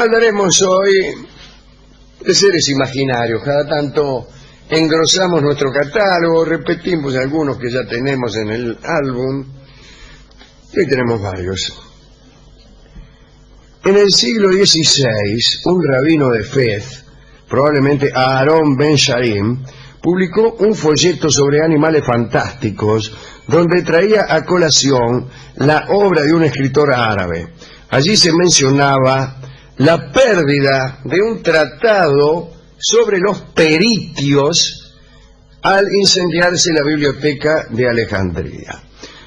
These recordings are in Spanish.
Hablaremos hoy de seres imaginarios. Cada tanto engrosamos nuestro catálogo, repetimos algunos que ya tenemos en el álbum. Y hoy tenemos varios. En el siglo XVI, un rabino de Fez, probablemente Aarón Ben Sharim, publicó un folleto sobre animales fantásticos donde traía a colación la obra de un escritor árabe. Allí se mencionaba la pérdida de un tratado sobre los peritios al incendiarse la biblioteca de Alejandría.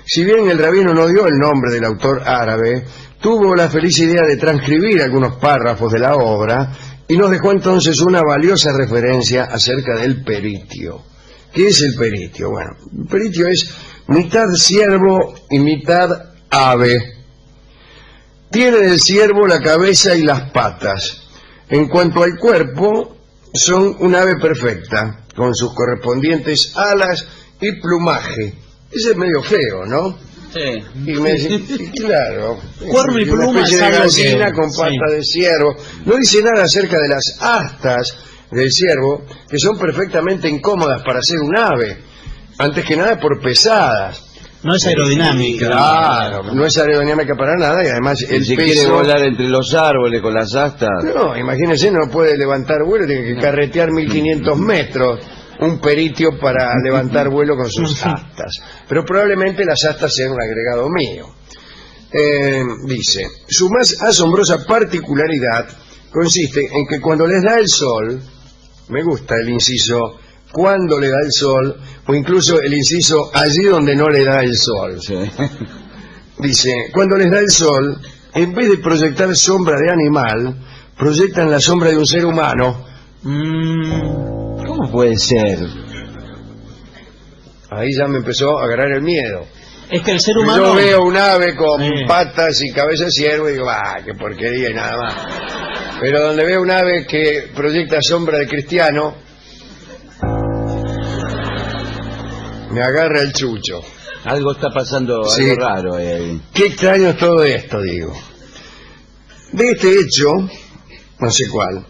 Si bien el rabino no dio el nombre del autor árabe, tuvo la feliz idea de transcribir algunos párrafos de la obra y nos dejó entonces una valiosa referencia acerca del peritio. ¿Qué es el peritio? Bueno, el peritio es mitad ciervo y mitad ave. Tiene del ciervo la cabeza y las patas. En cuanto al cuerpo, son un ave perfecta, con sus correspondientes alas y plumaje. Ese es medio feo, ¿no? Sí. Claro. Cuerno y pluma una especie de es algo gallina que... con pata sí. de ciervo. No dice nada acerca de las astas del ciervo, que son perfectamente incómodas para ser un ave. Antes que nada por pesadas. No es aerodinámica. Claro, no es aerodinámica para nada y además el si peso... quiere volar entre los árboles con las astas. No, imagínese, no puede levantar vuelo, tiene que carretear 1500 metros un peritio para levantar vuelo con sus astas. Pero probablemente las astas sean un agregado mío. Dice, su más asombrosa particularidad consiste en que cuando les da el sol, me gusta el inciso cuando le da el sol, o incluso el inciso allí donde no le da el sol. Sí. Dice, cuando les da el sol, en vez de proyectar sombra de animal, proyectan la sombra de un ser humano. ¿Cómo puede ser? Ahí ya me empezó a agarrar el miedo. Es que el ser humano... Yo veo un ave con Sí. patas y cabeza de ciervo y digo, qué porquería y nada más. Pero donde veo un ave que proyecta sombra de cristiano, me agarra el chucho. Algo está pasando, Sí. algo raro ahí. Qué extraño es todo esto, digo. De este hecho, no sé cuál,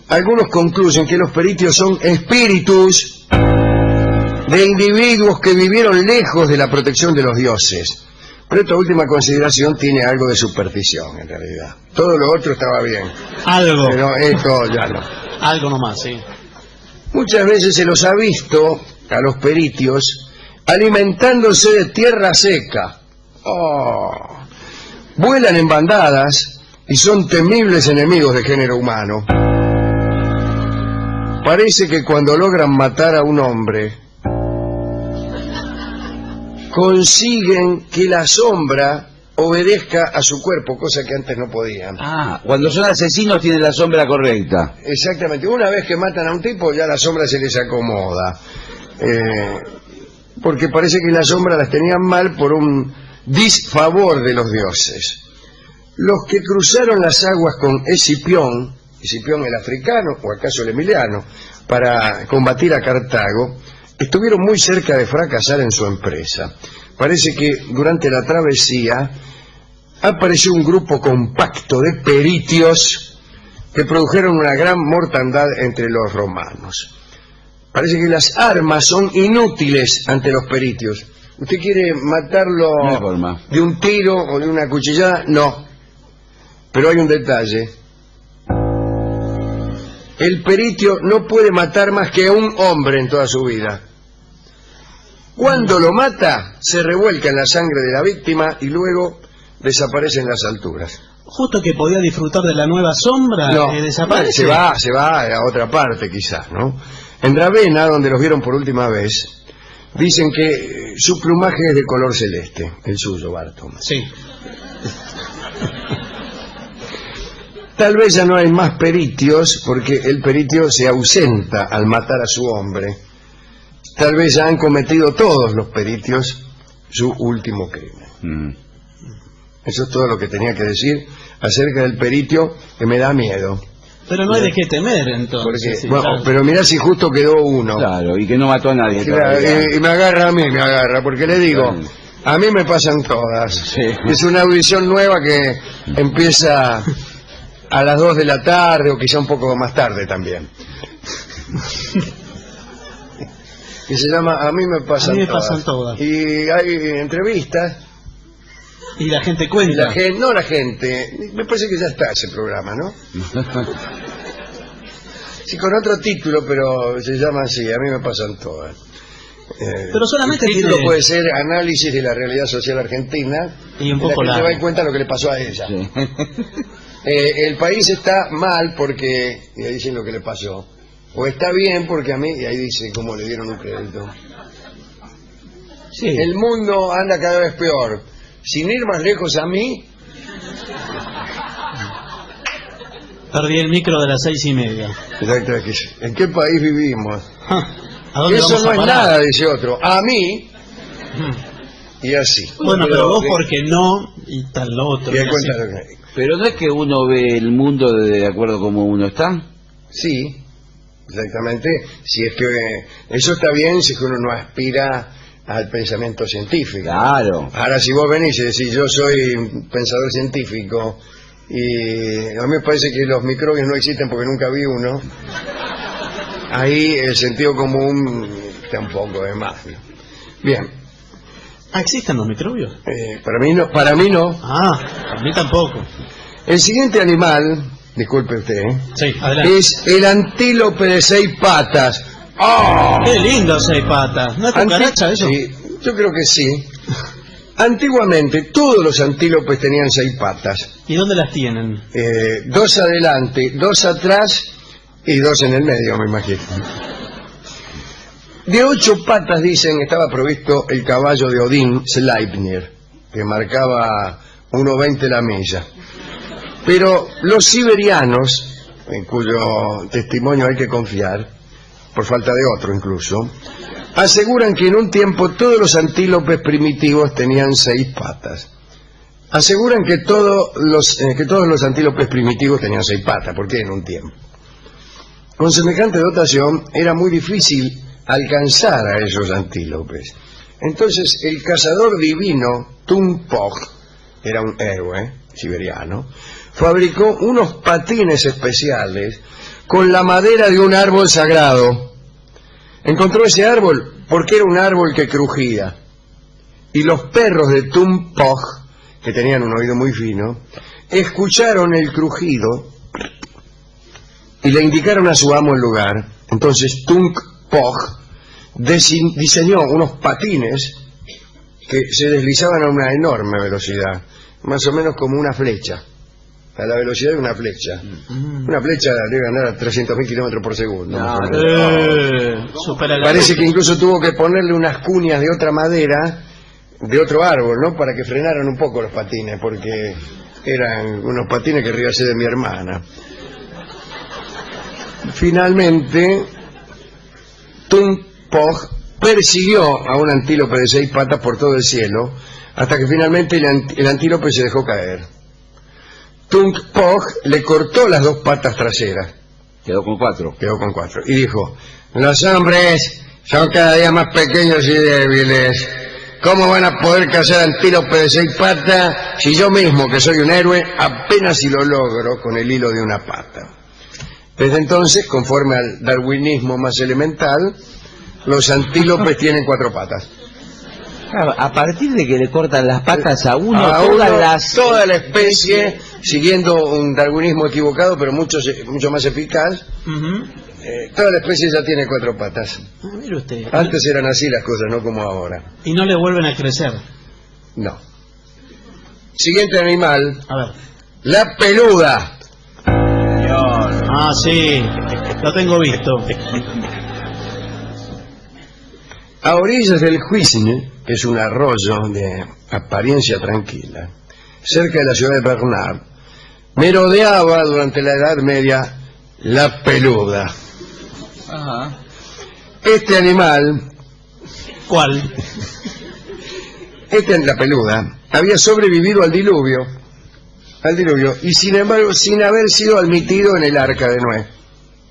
algunos concluyen que los peritios son espíritus de individuos que vivieron lejos de la protección de los dioses. Pero esta última consideración tiene algo de superstición, en realidad. Todo lo otro estaba bien, Algo. pero esto ya no. Algo nomás, sí. Muchas veces se los ha visto a los peritios alimentándose de tierra seca. Vuelan en bandadas y son temibles enemigos del género humano. Parece que cuando logran matar a un hombre, consiguen que la sombra obedezca a su cuerpo, cosa que antes no podían. Cuando son asesinos tienen la sombra correcta. Exactamente, una vez que matan a un tipo ya la sombra se les acomoda. Porque parece que la sombra las tenían mal por un disfavor de los dioses. Los que cruzaron las aguas con Escipión el africano o acaso el emiliano, para combatir a Cartago, estuvieron muy cerca de fracasar en su empresa. Parece que durante la travesía apareció un grupo compacto de peritios que produjeron una gran mortandad entre los romanos. Parece que las armas son inútiles ante los peritios. ¿Usted quiere matarlo de un tiro o de una cuchillada? No. Pero hay un detalle. El peritio no puede matar más que a un hombre en toda su vida. Cuando lo mata, se revuelca en la sangre de la víctima y luego desaparece en las alturas. Justo que podía disfrutar de la nueva sombra, No, desaparece. se va a otra parte quizás, ¿no? En Ravenna, donde los vieron por última vez, dicen que su plumaje es de color celeste, el suyo, Barton. Sí. Tal vez ya no hay más peritios porque el peritio se ausenta al matar a su hombre. Tal vez ya han cometido todos los peritios su último crimen. Eso es todo lo que tenía que decir acerca del peritio, que me da miedo. Pero no hay de qué temer, entonces. Porque, sí, bueno, claro. pero mirá si justo quedó uno. Claro, y que no mató a nadie. Claro, y me agarra a mí, porque le digo, a mí me pasan todas. Sí. Es una audición nueva que empieza a las 2 de la tarde o quizá un poco más tarde también. Que se llama A mí me pasan todas. Y hay entrevistas. Y la gente Y cuenta. la gente, me parece que ya está ese programa, ¿no? Sí, con otro título, pero se llama así, A mí me pasan todas. Pero solamente el título tiene... puede ser Análisis de la realidad social argentina. Y un poco la gente largo. va en cuenta lo que le pasó a ella. Sí. El país está mal porque, y ahí dicen lo que le pasó, o está bien porque a mí, y ahí dice cómo le dieron un crédito. Sí. El mundo anda cada vez peor. Sin ir más lejos a mí, Perdí el micro de las 6:30. ¿en qué país vivimos? ¿A dónde Eso vamos no a es parar? nada, dice otro. A mí, y así. Bueno, pero vos ¿qué? porque no y tal lo otro. ¿Qué y así. cuenta lo que- Pero no es que uno ve el mundo de acuerdo como uno está. Sí, exactamente. Si es que eso está bien si es que uno no aspira al pensamiento científico. Claro. Ahora, si vos venís y decís, yo soy un pensador científico y a mí me parece que los microbios no existen porque nunca vi uno, ahí el sentido común está un poco de más. Bien, Ah, ¿existen los microbios? para mí no. Ah, a mí tampoco. El siguiente animal, disculpe usted, Sí, adelante. es el antílope de 6 patas. ¡Oh! Qué lindo 6 patas. ¿No es cucaracha eso? Sí, yo creo que sí. Antiguamente todos los antílopes tenían 6 patas. ¿Y dónde las tienen? 2 adelante, 2 atrás y 2 en el medio, me imagino. De 8 patas, dicen, estaba provisto el caballo de Odín, Sleipnir, que marcaba 1:20 la milla. Pero los siberianos, en cuyo testimonio hay que confiar, por falta de otro incluso, aseguran que en un tiempo todos los antílopes primitivos tenían 6 patas. Aseguran que todos los antílopes primitivos tenían 6 patas. ¿Por qué en un tiempo? Con semejante dotación era muy difícil alcanzar a esos antílopes. Entonces el cazador divino Tumpog, era un héroe siberiano, fabricó unos patines especiales con la madera de un árbol sagrado. Encontró ese árbol porque era un árbol que crujía. Y los perros de Tumpog, que tenían un oído muy fino, escucharon el crujido y le indicaron a su amo el lugar. Entonces Tumpog diseñó unos patines que se deslizaban a una enorme velocidad, más o menos como una flecha, a la velocidad de una flecha. Una flecha debe andar a 300.000 kilómetros por segundo. más o menos. Supera la Parece luz. que incluso tuvo que ponerle unas cuñas de otra madera, de otro árbol, ¿no? Para que frenaran un poco los patines, porque eran unos patines que ríase de mi hermana. Finalmente, Tumpog persiguió a un antílope de 6 patas por todo el cielo, hasta que finalmente el antílope se dejó caer. Tumpog le cortó las 2 patas traseras, Quedó con 4. quedó con 4, y dijo: los hombres son cada día más pequeños y débiles. ¿Cómo van a poder cazar antílope de 6 patas si yo mismo, que soy un héroe, apenas si lo logro con el hilo de una pata? Desde entonces, conforme al darwinismo más elemental, los antílopes tienen 4 patas. Claro, a partir de que le cortan las patas a uno, A toda la especie, siguiendo un darwinismo equivocado, pero mucho más eficaz, Ujú. toda la especie ya tiene 4 patas. Ah, mire usted. Antes eran así las cosas, no como ahora. Y no le vuelven a crecer. No. Siguiente animal, A ver. la peluda. Ah, sí. Lo tengo visto. A orillas del Huisne, que es un arroyo de apariencia tranquila, cerca de la ciudad de Bernard, merodeaba durante la Edad Media la peluda. Ajá. Este animal, ¿Cuál? la peluda, había sobrevivido al diluvio, y sin embargo sin haber sido admitido en el arca de Noé.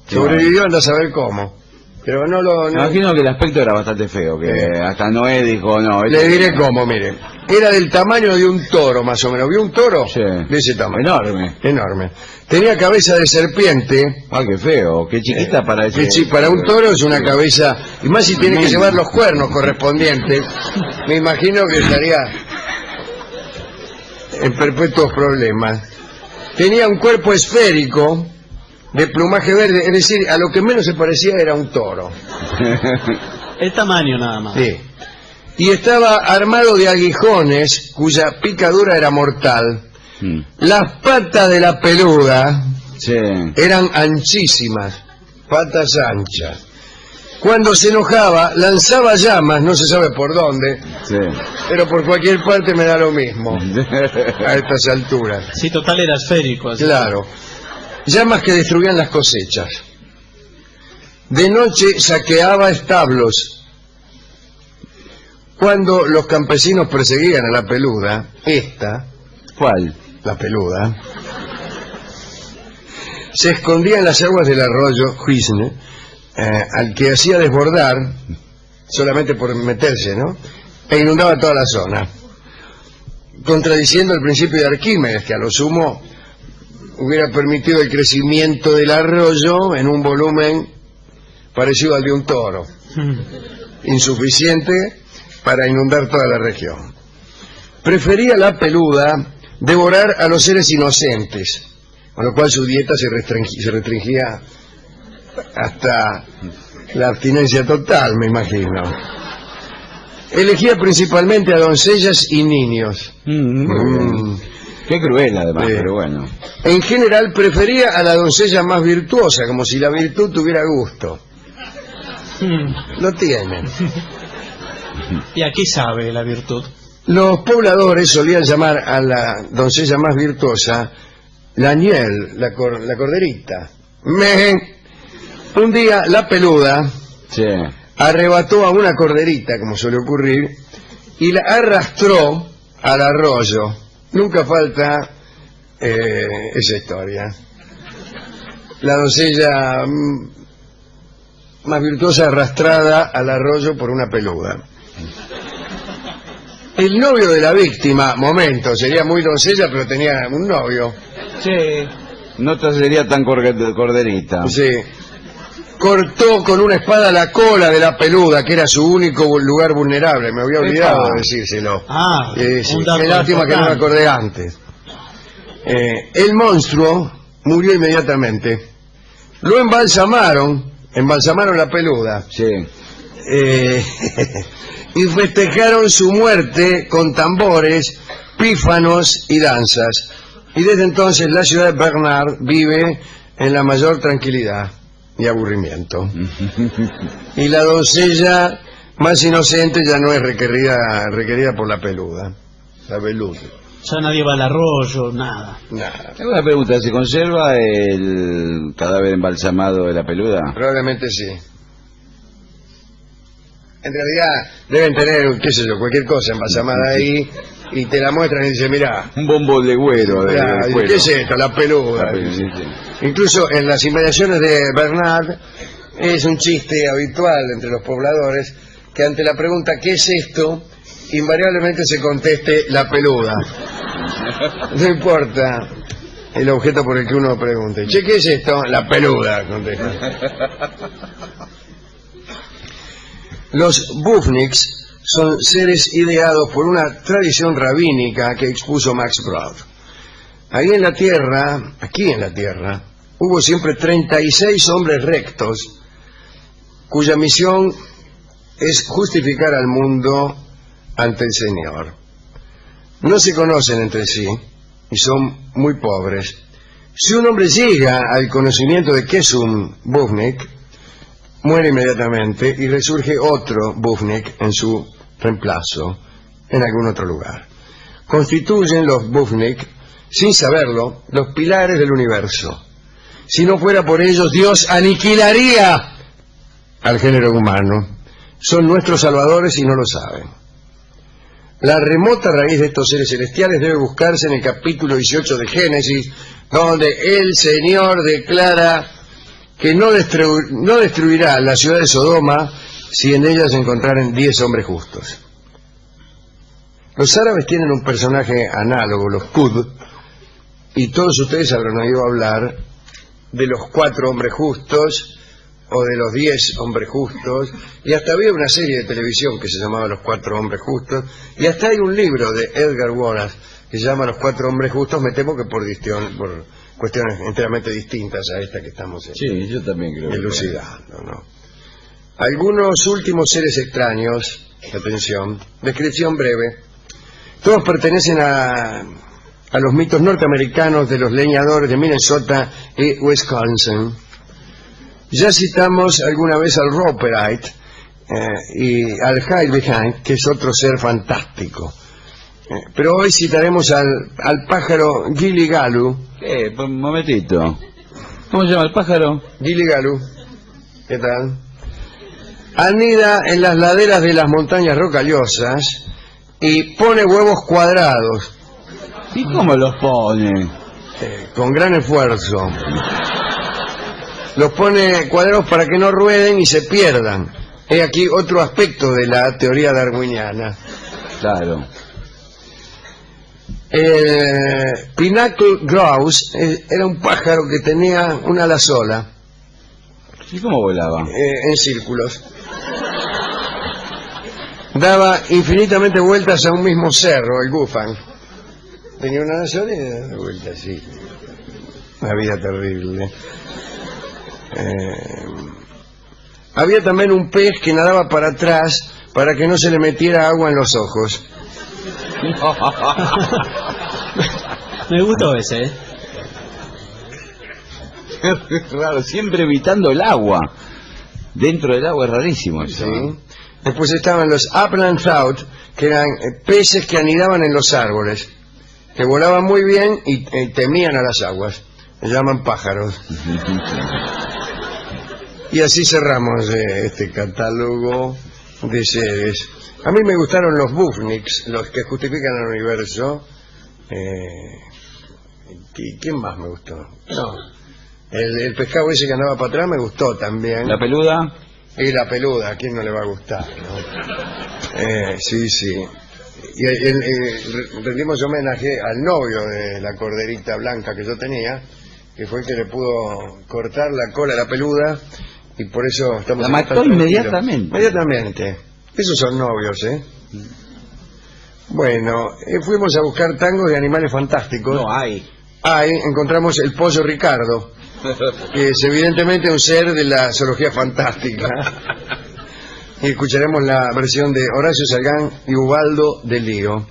Sobrevivió, anda a saber cómo. Pero no lo... Me no- imagino que el aspecto era bastante feo, que hasta Noé dijo, no... Le diré cómo, mire. Era del tamaño de un toro, más o menos. ¿Vio un toro? Sí. De ese tamaño. Enorme. Enorme. Tenía cabeza de serpiente. Ah, qué feo, qué chiquita para ese... Que sí, para un toro es una cabeza... Y más si tiene que llevar los cuernos correspondientes. Me imagino que estaría en perpetuos problemas. Tenía un cuerpo esférico de plumaje verde, es decir, a lo que menos se parecía era un toro. El tamaño nada más. Sí. Y estaba armado de aguijones cuya picadura era mortal. Mm. Las patas de la peluda Sí. eran anchísimas, patas anchas. Cuando se enojaba, lanzaba llamas, no se sabe por dónde, Sí. pero por cualquier parte me da lo mismo a estas alturas. Sí, total era esférico. Así. Claro. Llamas que destruían las cosechas. De noche saqueaba establos. Cuando los campesinos perseguían a la peluda, ¿Cuál? la peluda, se escondía en las aguas del arroyo Huisne, al que hacía desbordar, solamente por meterse, ¿no? E inundaba toda la zona, contradiciendo el principio de Arquímedes, que a lo sumo hubiera permitido el crecimiento del arroyo en un volumen parecido al de un toro, insuficiente para inundar toda la región. Prefería la peluda devorar a los seres inocentes, con lo cual su dieta se restringía hasta la abstinencia total, me imagino. Elegía principalmente a doncellas y niños. Qué cruel además, Sí. pero bueno. En general prefería a la doncella más virtuosa, como si la virtud tuviera gusto. Lo tienen. ¿Y a qué sabe la virtud? Los pobladores solían llamar a la doncella más virtuosa la ñel, la corderita. Un día la peluda Sí. arrebató a una corderita, como suele ocurrir, y la arrastró al arroyo. Nunca falta esa historia. La doncella más virtuosa arrastrada al arroyo por una peluda. El novio de la víctima, sería muy doncella, pero tenía un novio. Sí. No te sería tan corderita. Sí. Cortó con una espada la cola de la peluda, que era su único lugar vulnerable. Me había olvidado de decírselo. Ah, Sí, un dato qué lástima que no me importante. acordé antes. El monstruo murió inmediatamente. Lo embalsamaron la peluda. Sí. Y festejaron su muerte con tambores, pífanos y danzas. Y desde entonces la ciudad de Bernard vive en la mayor tranquilidad y aburrimiento. Y la doncella más inocente ya no es requerida por la peluda. La peluda. Ya nadie va al arroyo, nada. Nada. Tengo una pregunta, ¿se conserva el cadáver embalsamado de la peluda? Probablemente sí. En realidad deben tener, qué sé yo, cualquier cosa embalsamada ahí y te la muestran y dicen, mirá, Un bombo de güero. De cuero. ¿qué es esto? La peluda. Sí, sí. Incluso en las inmediaciones de Bernard es un chiste habitual entre los pobladores que ante la pregunta ¿qué es esto? Invariablemente se conteste la peluda. No importa el objeto por el que uno pregunte. Che, ¿qué es esto? La peluda, contesta. Los bufniks son seres ideados por una tradición rabínica que expuso Max Brod. Aquí en la Tierra, hubo siempre 36 hombres rectos cuya misión es justificar al mundo ante el Señor. No se conocen entre sí y son muy pobres. Si un hombre llega al conocimiento de que es un bufnik, muere inmediatamente y resurge otro bufnik en su reemplazo en algún otro lugar. Constituyen los bufnik, sin saberlo, los pilares del universo. Si no fuera por ellos, Dios aniquilaría al género humano. Son nuestros salvadores y no lo saben. La remota raíz de estos seres celestiales debe buscarse en el capítulo 18 de Génesis, donde el Señor declara que no destruirá la ciudad de Sodoma si en ella se encontraran 10 hombres justos. Los árabes tienen un personaje análogo, los Qud, y todos ustedes habrán oído hablar de los 4 hombres justos o de los 10 hombres justos, y hasta había una serie de televisión que se llamaba Los 4 hombres justos, y hasta hay un libro de Edgar Wallace que se llama Los 4 hombres justos, me temo que por cuestiones enteramente distintas a esta que estamos Sí, yo también creo elucidando, ¿no? Algunos últimos seres extraños, atención, descripción breve. Todos pertenecen a los mitos norteamericanos de los leñadores de Minnesota y Wisconsin. Ya citamos alguna vez al Roperite y al Hide Behind, que es otro ser fantástico. Pero hoy citaremos al pájaro Gilligalu. Un momentito. ¿Cómo se llama el pájaro? Gilligalu. ¿Qué tal? Anida en las laderas de las montañas rocallosas y pone huevos cuadrados. ¿Y cómo los pone? Con gran esfuerzo. Los pone cuadrados para que no rueden y se pierdan. He aquí otro aspecto de la teoría darwiniana. Claro. El Pinnacle Grouse era un pájaro que tenía una ala sola. ¿Y cómo volaba? En círculos. Daba infinitamente vueltas a un mismo cerro, el Gufan. Tenía una ala sola y daba vueltas así. Una vida terrible. Había también un pez que nadaba para atrás para que no se le metiera agua en los ojos. Me gustó ese, ¿eh? Claro, siempre evitando el agua. Dentro del agua es rarísimo eso. Sí. Después estaban los upland trout, que eran peces que anidaban en los árboles, que volaban muy bien y temían a las aguas. Se llaman pájaros. Y así cerramos este catálogo de seres. A mí me gustaron los bufniks, los que justifican el universo. ¿Quién más me gustó? No. El pescado ese que andaba para atrás me gustó también. ¿La peluda? Y la peluda, ¿a quién no le va a gustar, no? Sí, sí. Y rendimos homenaje al novio de la corderita blanca que yo tenía, que fue el que le pudo cortar la cola a la peluda, y por eso estamos... La mató inmediatamente. Inmediatamente. Esos son novios, ¿eh? Bueno, fuimos a buscar tangos de animales fantásticos. No hay. Ahí encontramos el pollo Ricardo, que es evidentemente un ser de la zoología fantástica. Y escucharemos la versión de Horacio Salgán y Ubaldo de Lío.